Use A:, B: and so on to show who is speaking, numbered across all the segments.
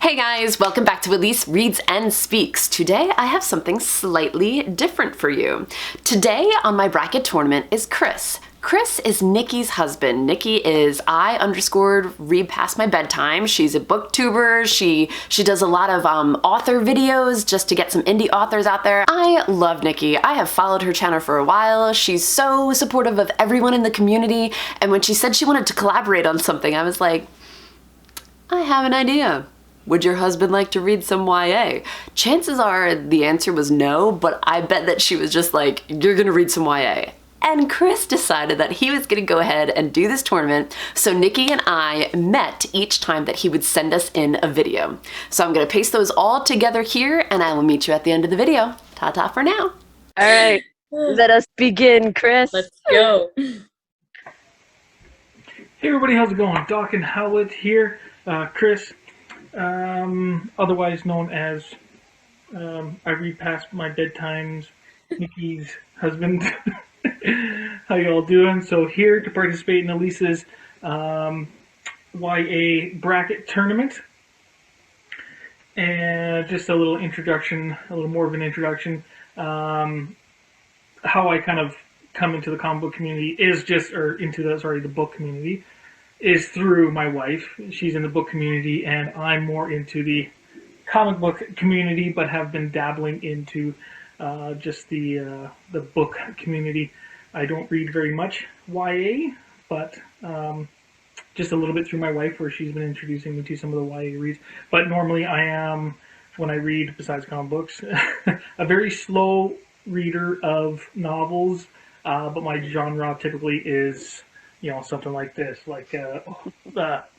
A: Hey guys, welcome back to Elise Reads and Speaks. Today I have something slightly different for you. Today on my bracket tournament is Chris. Chris is Nikki's husband. Nikki is I_read past my bedtime. She's a booktuber. She does a lot of author videos just to get some indie authors out there. I love Nikki. I have followed her channel for a while. She's so supportive of everyone in the community, and when she said she wanted to collaborate on something, I was like, I have an idea. Would your husband like to read some YA? Chances are the answer was no, but I bet that she was just like, you're gonna read some YA. And Chris decided that he was gonna go ahead and do this tournament, so Nikki and I met each time that he would send us in a video. So I'm gonna paste those all together here, and I will meet you at the end of the video. Ta-ta for now.
B: All right, let us begin, Chris.
C: Let's go.
D: Hey everybody, how's it going? Doc and Howlett here. Chris, otherwise known as I read past my bedtimes, Nikki's husband. How you all doing? So here to participate in Elise's YA bracket tournament. And just a little introduction, a little more of an introduction. How I kind of come into the comic book community is just, or into the book community, is through my wife. She's in the book community, and I'm more into the comic book community, but have been dabbling into just the book community. I don't read very much YA, but just a little bit through my wife, where she's been introducing me to some of the YA reads. But normally I am, when I read, besides comic books, a very slow reader of novels, but my genre typically is, you know, something like this, like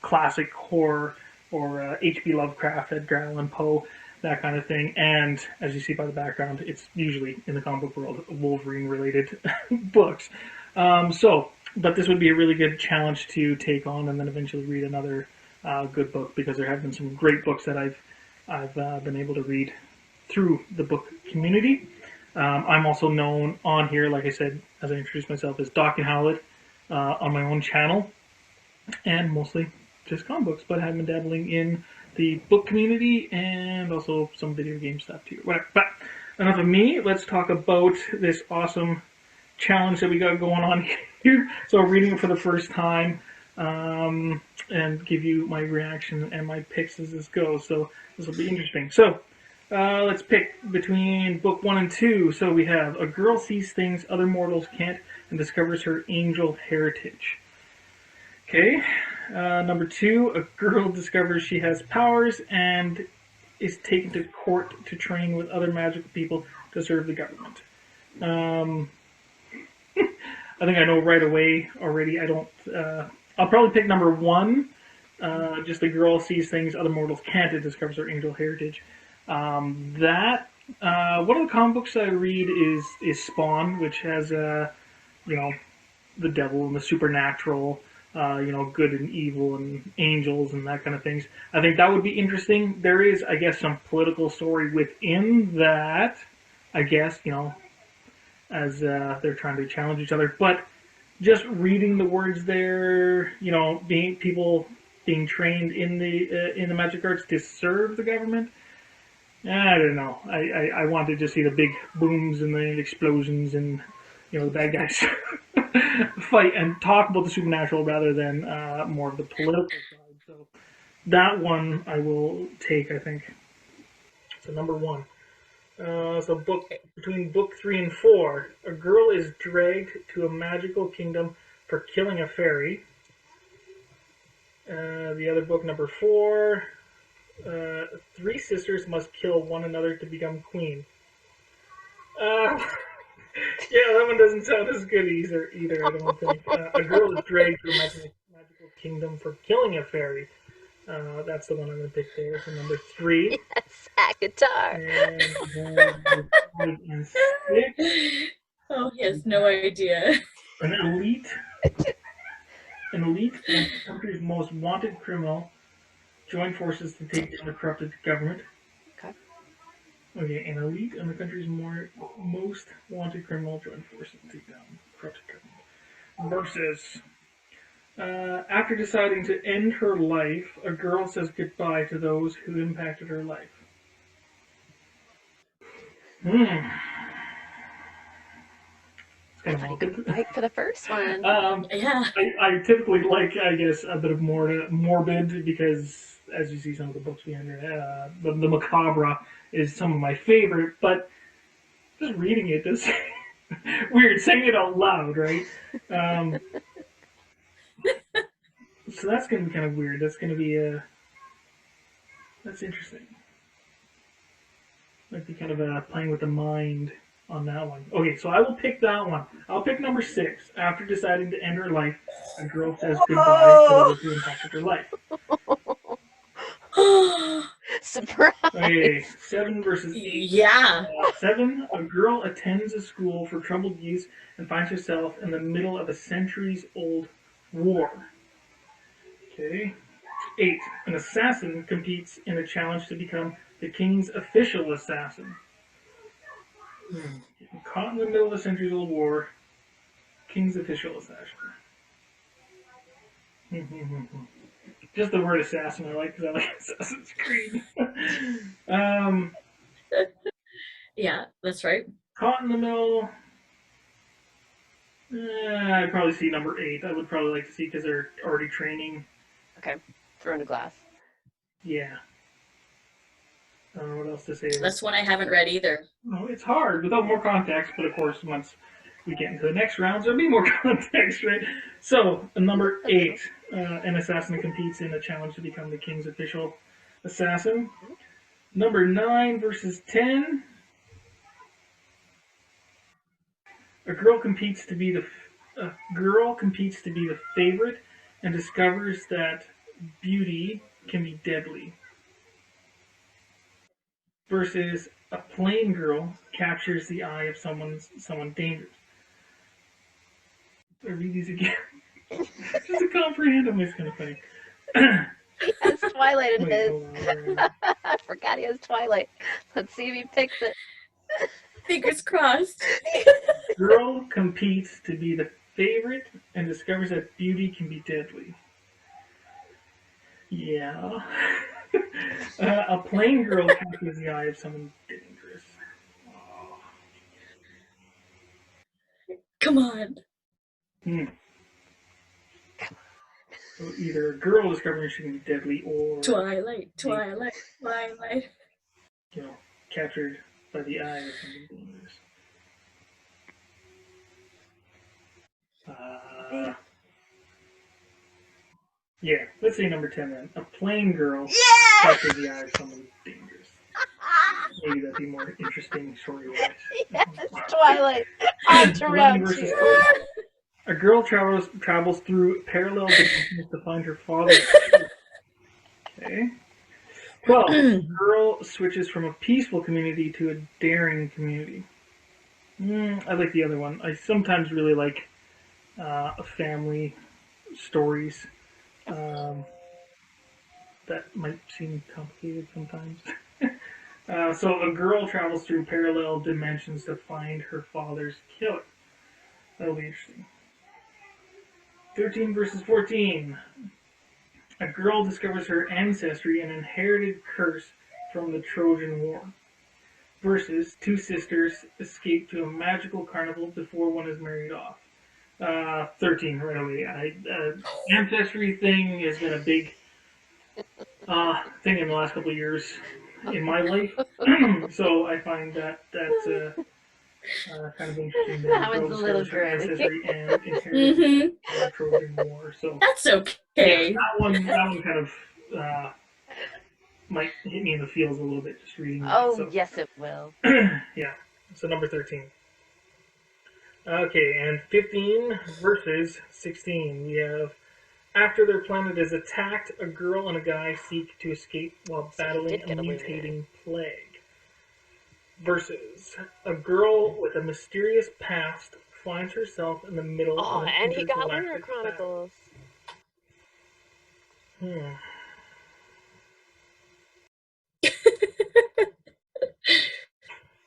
D: classic horror or H.P. Lovecraft, Edgar Allan Poe, that kind of thing. And as you see by the background, it's usually in the comic book world Wolverine-related books. But this would be a really good challenge to take on, and then eventually read another good book, because there have been some great books that I've been able to read through the book community. I'm also known on here, like I said, as I introduced myself, as Doc and Howlett. On my own channel, and mostly just comic books, but have been dabbling in the book community and also some video game stuff too. Whatever. But enough of me. Let's talk about this awesome challenge that we got going on here. So reading it for the first time, and give you my reaction and my picks as this goes. So this will be interesting. So let's pick between book 1 and 2. So we have A Girl Sees Things Other Mortals Can't and Discovers Her Angel Heritage. Okay, number 2, a girl discovers she has powers and is taken to court to train with other magical people to serve the government. I think I know right away already. I'll probably pick number 1, just a girl sees things other mortals can't and discovers her angel heritage. One of the comic books I read is Spawn, which has you know, the devil and the supernatural, you know, good and evil and angels and that kind of things. I think that would be interesting. There is, I guess, some political story within that, I guess, you know, as they're trying to challenge each other. But just reading the words there, you know, people being trained in the magic arts to serve the government. I don't know. I wanted to see the big booms and the explosions and, you know, the bad guys fight and talk about the supernatural rather than more of the political side. So that one I will take, I think. So number 1. So between book 3 and 4, a girl is dragged to a magical kingdom for killing a fairy. The other book, number 4, 3 sisters must kill one another to become queen. Yeah, that one doesn't sound as good either, I don't think. A girl is dragged to a magical kingdom for killing a fairy. That's the one I'm going to pick there for number 3.
B: Yes, that guitar.
D: And 6.
C: Oh, he has no idea.
D: An elite and the country's most wanted criminal join forces to take down the corrupted government. Okay, an elite and the country's most wanted criminal join forces to take down the corrupted government. Versus After deciding to end her life, a girl says goodbye to those who impacted her life. Hmm. It's kind of morbid.
B: Right for the first one.
C: Yeah.
D: I typically like, I guess, a bit of more morbid because, as you see, some of the books behind it, the macabre is some of my favorite. But just reading it, this weird saying it out loud, right? Um, so that's gonna be kind of weird. That's gonna be that's interesting. Might be kind of playing with the mind on that one. Okay, so I will pick that one. I'll pick number 6. After deciding to end her life, a girl says goodbye to those who impacted her life.
B: Surprise!
D: Okay, 7 versus 8.
C: Yeah.
D: 7, a girl attends a school for troubled youth and finds herself in the middle of a centuries-old war. Okay. 8, an assassin competes in a challenge to become the king's official assassin. Caught in the middle of a centuries-old war, king's official assassin. Just the word assassin I like because I like Assassin's Creed. um,
C: Yeah, that's right.
D: Caught in the middle. I'd probably see number 8. I would probably like to see because they're already training.
B: Okay, thrown to glass.
D: Yeah. I don't know what else to say.
C: That's one I haven't read either.
D: No, it's hard without more context, but of course, once we get into the next rounds, there'll be more context, right? So, number 8, an assassin competes in a challenge to become the king's official assassin. Number 9 versus 10. A girl competes to be the favorite and discovers that beauty can be deadly. Versus a plain girl captures the eye of someone dangerous. I read these again. Just to comprehend them is kind of funny.
B: He has Twilight in
D: Wait,
B: his.
D: hold on.
B: I forgot he has Twilight. Let's see if he picks it.
C: Fingers crossed.
D: Girl competes to be the favorite and discovers that beauty can be deadly. Yeah. A plain girl captures the eye of someone dangerous. Oh.
C: Come on.
D: So either a girl discovering she can be deadly or
C: Twilight.
D: captured by the eye of someone dangerous. Yeah, let's say number 10 then. A plain girl captures the eye of someone dangerous. Maybe that'd be more interesting story-wise.
B: Yes, Twilight. On to
D: 11
B: round
D: versus
B: 2.
D: 12. A girl travels through parallel dimensions to find her father. Okay. 12. A girl switches from a peaceful community to a daring community. I like the other one. I sometimes really like family stories. That might seem complicated sometimes. So a girl travels through parallel dimensions to find her father's killer. That'll be interesting. 13 versus 14. A girl discovers her ancestry and inherited curse from the Trojan War. Versus two sisters escape to a magical carnival before one is married off. 13 right away. Ancestry thing has been a big thing in the last couple of years in my life. So I find that's kind of interesting.
B: That one's a little girly.
D: Ancestry and inherited the Trojan War. So
C: That's
D: yeah,
C: okay.
D: that one kind of might hit me in the feels a little bit just reading that.
B: Oh,
D: So,
B: yes, it will.
D: yeah. So number 13. Okay, and 15 versus 16. We have after their planet is attacked, a girl and a guy seek to escape while battling a mutating plague. Versus a girl with a mysterious past finds herself in the middle of an
B: and he got Lunar
D: intergalactic
B: Chronicles.
D: battle.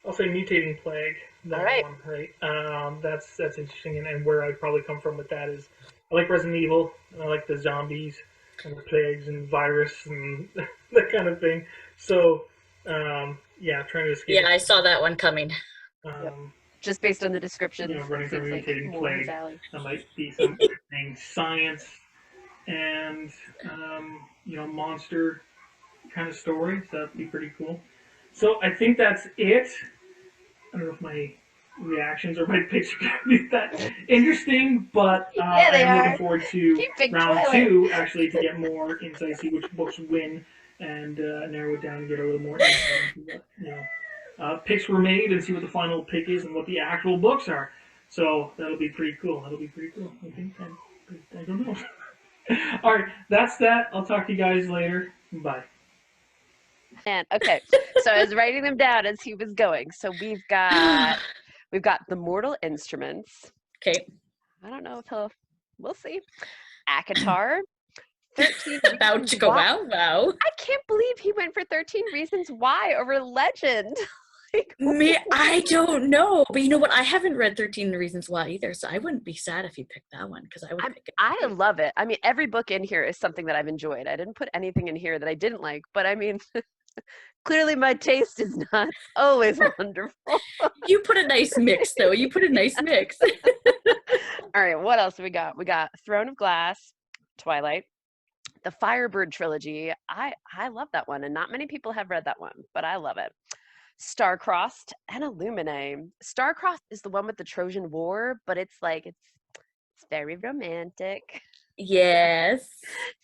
D: I'll say mutating plague. That
B: All right.
D: one, right? That's interesting, and where I'd probably come from with that is I like Resident Evil. And I like the zombies and the plagues and virus and that kind of thing. So, yeah, trying to escape.
C: Yeah, I saw that one coming.
B: Yep.
D: Um,
B: Just based on the descriptions,
D: running from a
B: seems like
D: mutating
B: more his
D: plague.
B: alley.
D: That might be some interesting science and monster kind of story. So that'd be pretty cool. So I think that's it. I don't know if my reactions or my picks are going to be that interesting, but
B: Yeah, they
D: I'm looking
B: are.
D: forward to
B: Keep big
D: round
B: Twilight.
D: 2 actually to get more insight, see which books win, and narrow it down and get a little more insight into what picks were made and see what the final pick is and what the actual books are. So that'll be pretty cool. I think. I don't know. All right, that's that. I'll talk to you guys later. Bye.
B: And okay, so I was writing them down as he was going. So we've got the Mortal Instruments.
C: Okay.
B: I don't know if we'll see. Akatar. 13
C: About
B: Reasons
C: to go
B: Why.
C: wow.
B: I can't believe he went for 13 Reasons Why over Legend. Like,
C: Me, I don't know. But you know what? I haven't read 13 Reasons Why either, so I wouldn't be sad if you picked that one because I would pick it.
B: I love it. I mean, every book in here is something that I've enjoyed. I didn't put anything in here that I didn't like, but I mean, clearly my taste is not always wonderful.
C: You put a nice mix, though. You put a nice mix.
B: All right, what else do we got? We got Throne of Glass, Twilight, the Firebird trilogy. I love that one, and not many people have read that one, but I love it. Star-Crossed and Illuminae. Star-Crossed is the one with the Trojan War, but it's like it's very romantic.
C: Yes.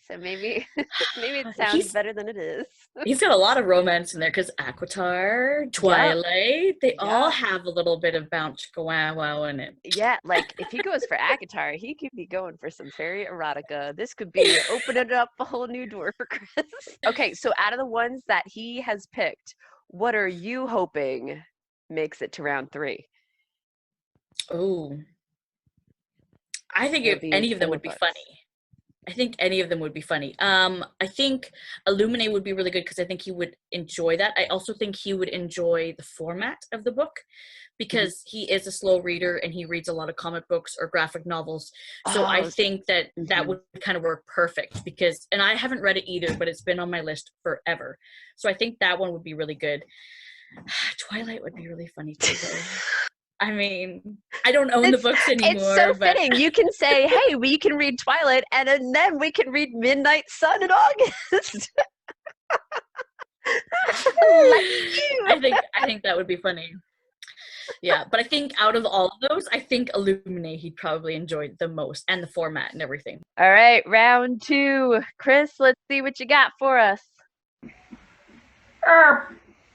B: So maybe it sounds better than it is.
C: He's got a lot of romance in there because Aquatar, Twilight, they all have a little bit of bounce wow in it.
B: Yeah, like if he goes for Akatar, he could be going for some fairy erotica. This could be opening up a whole new door for Chris. Okay, so out of the ones that he has picked, what are you hoping makes it to round 3?
C: Oh, I think any of them would be funny. I think any of them would be funny. I think Illuminae would be really good because I think he would enjoy that. I also think he would enjoy the format of the book because he is a slow reader and he reads a lot of comic books or graphic novels. So I think that that would kind of work perfect because, and I haven't read it either, but it's been on my list forever. So I think that one would be really good. Twilight would be really funny too, though. I mean, I don't own the books anymore.
B: It's so fitting. You can say, hey, we can read Twilight, and then we can read Midnight Sun in August.
C: I think that would be funny. Yeah, but I think out of all of those, I think Illuminae he'd probably enjoy the most, and the format and everything.
B: All right, round 2. Chris, let's see what you got for us.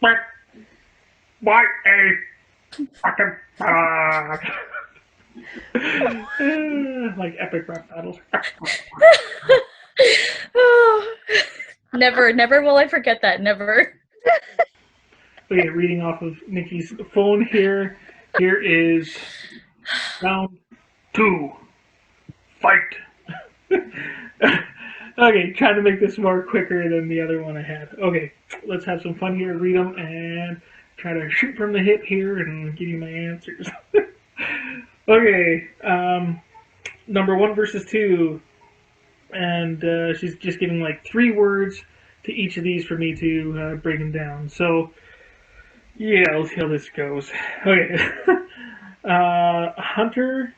D: What a fucking like epic rap battles.
C: Never will I forget that. Never.
D: Okay, reading off of Nikki's phone here. Here is round 2. Fight. Okay, trying to make this more quicker than the other one I had. Okay, let's have some fun here. Read them and try to shoot from the hip here and give you my answers. Okay, number 1 versus 2. And she's just giving like 3 words to each of these for me to break them down. So, yeah, let's see how this goes. Okay. Hunter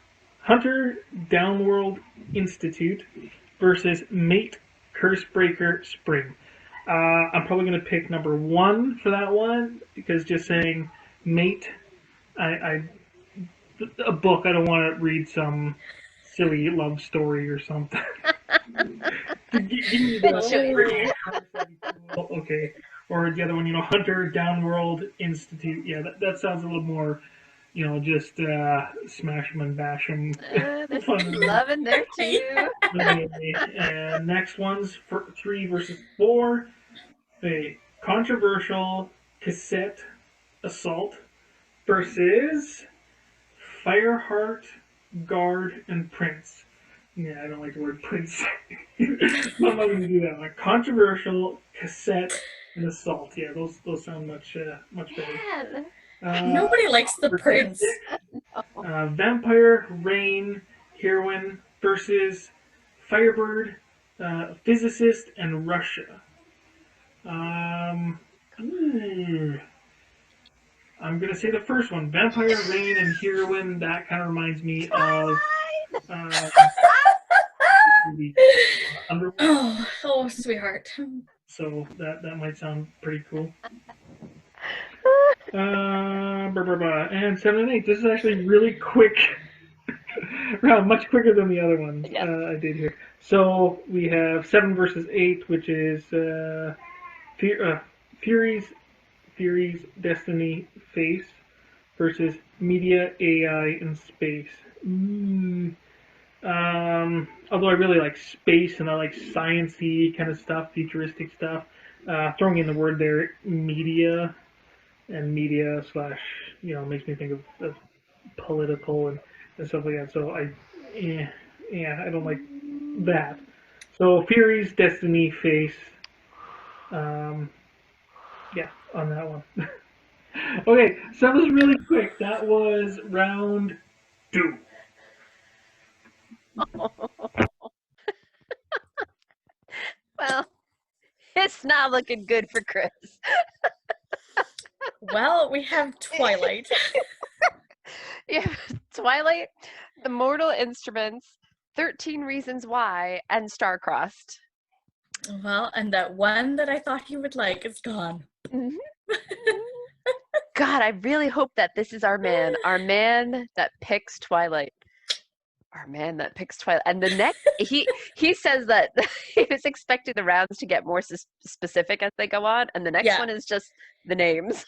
D: Downworld Institute versus Mate Cursebreaker Spring. I'm probably going to pick number 1 for that one because just saying Mate, a book, I don't want to read some silly love story or something. Give me the okay. Or the other one, Hunter Downworld Institute. Yeah, that sounds a little more, just smash 'em and bash 'em.
B: There's love in there too.
D: Okay, and next one's for 3 versus 4. A controversial cassette assault versus Fireheart, Guard, and Prince. Yeah, I don't like the word Prince. I'm not going to do that one. Controversial cassette and assault. Yeah, those sound much better.
C: Nobody likes the Prince.
D: Vampire, Rain, Heroine, versus Firebird, Physicist, and Russia. I'm gonna say the first one, Vampire, Rain, and Heroine. That kind of reminds me of the Underworld.
C: Oh, sweetheart.
D: So that might sound pretty cool. And 7 and 8. This is actually really quick. Much quicker than the other ones I did here. So we have 7 versus 8, which is Fury's Destiny Face versus Media, AI, and Space. Although I really like space and I like science-y kind of stuff, futuristic stuff, throwing in the word there, media, and media slash, makes me think of political and stuff like that. So I don't like that. So Fury's Destiny Face, on that one. Okay, so that was really quick. That was round 2.
B: Well, it's not looking good for Chris.
C: Well, we have Twilight.
B: Yeah, Twilight, The Mortal Instruments, 13 Reasons Why, and Star-Crossed.
C: Well, and that one that I thought you would like is gone.
B: Mm-hmm. God, I really hope that this is our man that picks Twilight. Our man that picks Twilight. And the next, he says that he was expecting the rounds to get more specific as they go on, and the next one is just the names.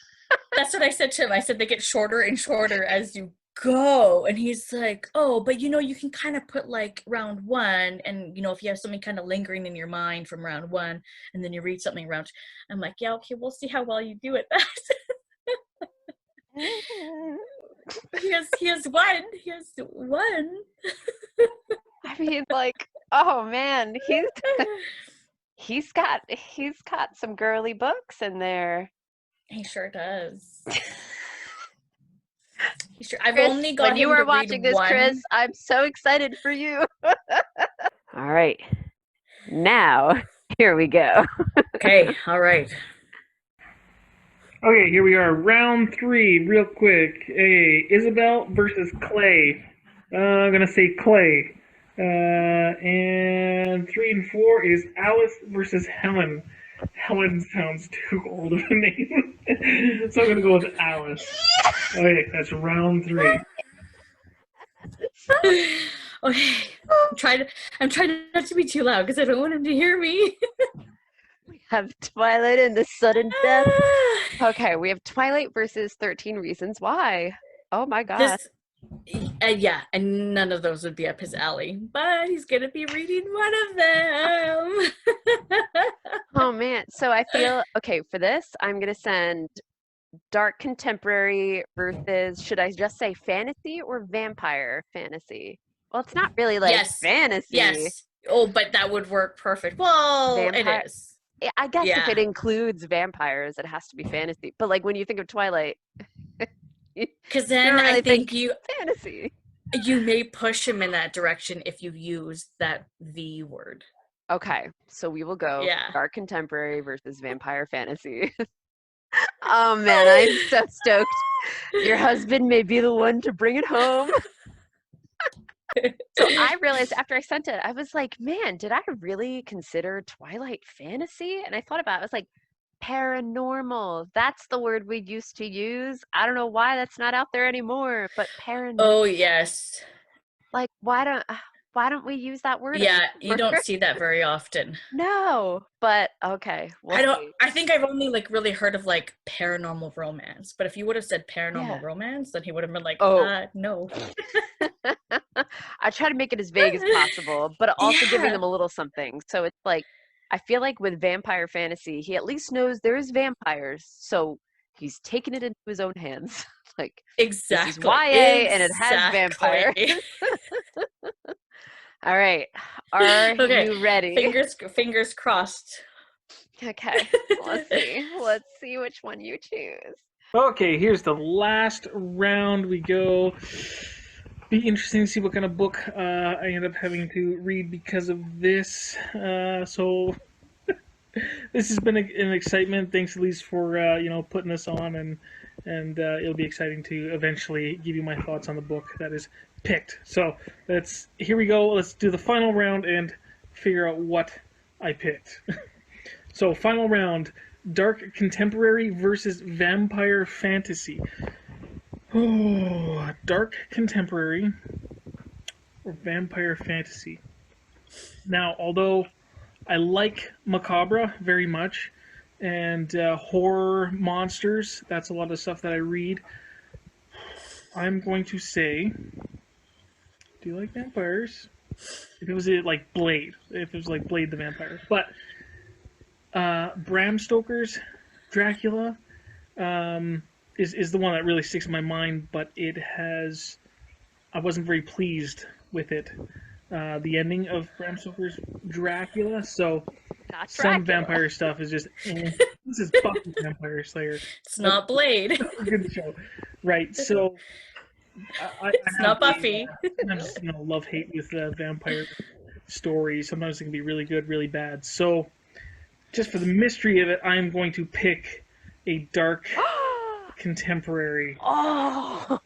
C: That's what I said to him. I said they get shorter and shorter as you go. And he's like, oh, but you can kind of put like round 1, and if you have something kind of lingering in your mind from round 1, and then you read something round. I'm like, yeah, okay, we'll see how well you do at that. He has one. He has one.
B: I mean, like, oh man, he's got some girly books in there.
C: He sure does. I've
B: Chris,
C: only got
B: when you
C: him
B: are
C: to
B: watching
C: read
B: this,
C: one.
B: Chris, I'm so excited for you. All right, now here we go.
C: Okay, all right.
D: Okay, here we are, round 3, real quick. Isabel versus Clay. I'm gonna say Clay. And 3 and 4 is Alice versus Helen. Helen sounds too old of a name, so I'm gonna go with Alice. Okay, that's round 3.
C: Okay, I'm trying not to be too loud because I don't want him to hear me.
B: We have Twilight and the Sudden Death. Okay, we have Twilight versus 13 Reasons Why. Oh my god.
C: And none of those would be up his alley, but he's gonna be reading one of them.
B: Oh man, so I feel, okay, for this, I'm gonna send dark contemporary versus, should I just say fantasy or vampire fantasy? Well, it's not really like fantasy.
C: Yes. Oh, but that would work perfect. Well,
B: Vampire,
C: it is.
B: I guess if it includes vampires, it has to be fantasy. But like when you think of Twilight,
C: because then
B: really
C: I think you
B: fantasy.
C: You may push him in that direction if you use that V word.
B: Okay, so we will go dark contemporary versus vampire fantasy. Oh man, I'm so stoked. Your husband may be the one to bring it home. So I realized after I sent it, I was like, man, did I really consider Twilight fantasy? And I thought about it, I was like, paranormal. That's the word we used to use. I don't know why that's not out there anymore, but paranormal.
C: Oh, yes.
B: Like, why don't we use that word?
C: Yeah, you don't see that very often.
B: No, but okay.
C: I think I've only really heard of paranormal romance, but if you would have said paranormal romance, then he would have been like, no.
B: I try to make it as vague as possible, but also giving them a little something. So it's like, I feel like with vampire fantasy, he at least knows there's vampires, so he's taken it into his own hands. Like,
C: exactly.
B: This is YA and it has vampires. All right. Are you ready?
C: Fingers crossed.
B: Okay. Let's see which one you choose.
D: Okay, here's the last round we go. Be interesting to see what kind of book I end up having to read because of this. So this has been an excitement. Thanks, Elise, for putting this on, and it'll be exciting to eventually give you my thoughts on the book that is picked. So here we go. Let's do the final round and figure out what I picked. So final round: dark contemporary versus vampire fantasy. Oh, dark contemporary or vampire fantasy. Now, although I like macabre very much, and horror monsters, that's a lot of stuff that I read, I'm going to say, do you like vampires? If it was like Blade, if it was like Blade the Vampire. But Bram Stoker's Dracula is the one that really sticks in my mind, but I wasn't very pleased with it. The ending of Bram Stoker's Dracula, so some vampire stuff is just, this is fucking Vampire Slayer.
C: It's not Blade.
D: Good show. Right, so
C: it's not Buffy.
D: Sometimes, love-hate with vampire stories. Sometimes it can be really good, really bad. So, just for the mystery of it, I'm going to pick a dark contemporary.
B: Oh!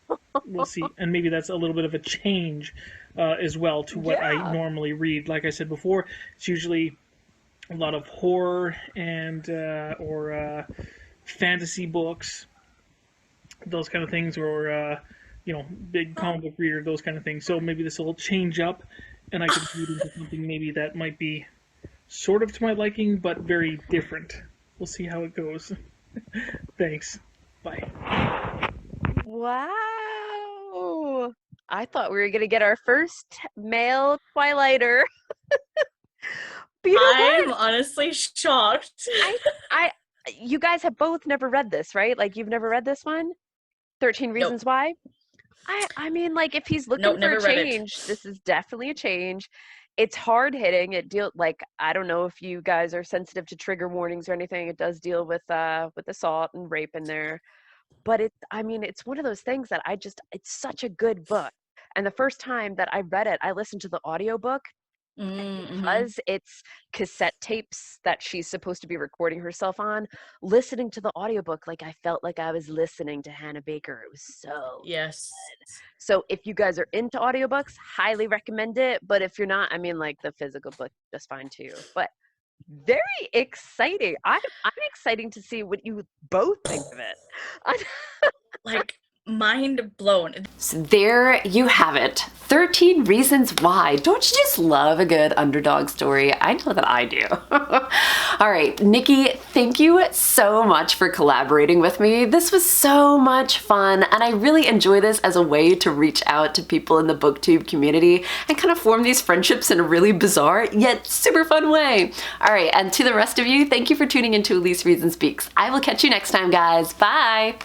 D: We'll see. And maybe that's a little bit of a change as well to what I normally read. Like I said before, it's usually a lot of horror and or fantasy books, those kind of things, or big comic book reader, those kind of things. So maybe this will change up, and I could read into something maybe that might be sort of to my liking, but very different. We'll see how it goes. Thanks. Bye.
B: Wow. I thought we were going to get our first male Twilighter.
C: I'm honestly shocked.
B: You guys have both never read this, right? Like, you've never read this one? 13 Reasons Why? I mean, like, if he's looking for a change, this is definitely a change. It's hard hitting. I don't know if you guys are sensitive to trigger warnings or anything. It does deal with assault and rape in there. But it's one of those things that it's such a good book. And the first time that I read it, I listened to the audiobook. Because it's cassette tapes that she's supposed to be recording herself on, listening to the audiobook, like, I felt like I was listening to Hannah Baker. It was so good. So if you guys are into audiobooks, highly recommend it. But if you're not, the physical book, just fine too. But very exciting. I'm excited to see what you both think of it.
C: Like, mind blown.
A: So there you have it. 13 Reasons Why. Don't you just love a good underdog story? I know that I do. All right, Nikki, thank you so much for collaborating with me. This was so much fun, and I really enjoy this as a way to reach out to people in the BookTube community and kind of form these friendships in a really bizarre yet super fun way. All right, and to the rest of you, thank you for tuning into Elise Reads and Speaks. I will catch you next time, guys. Bye.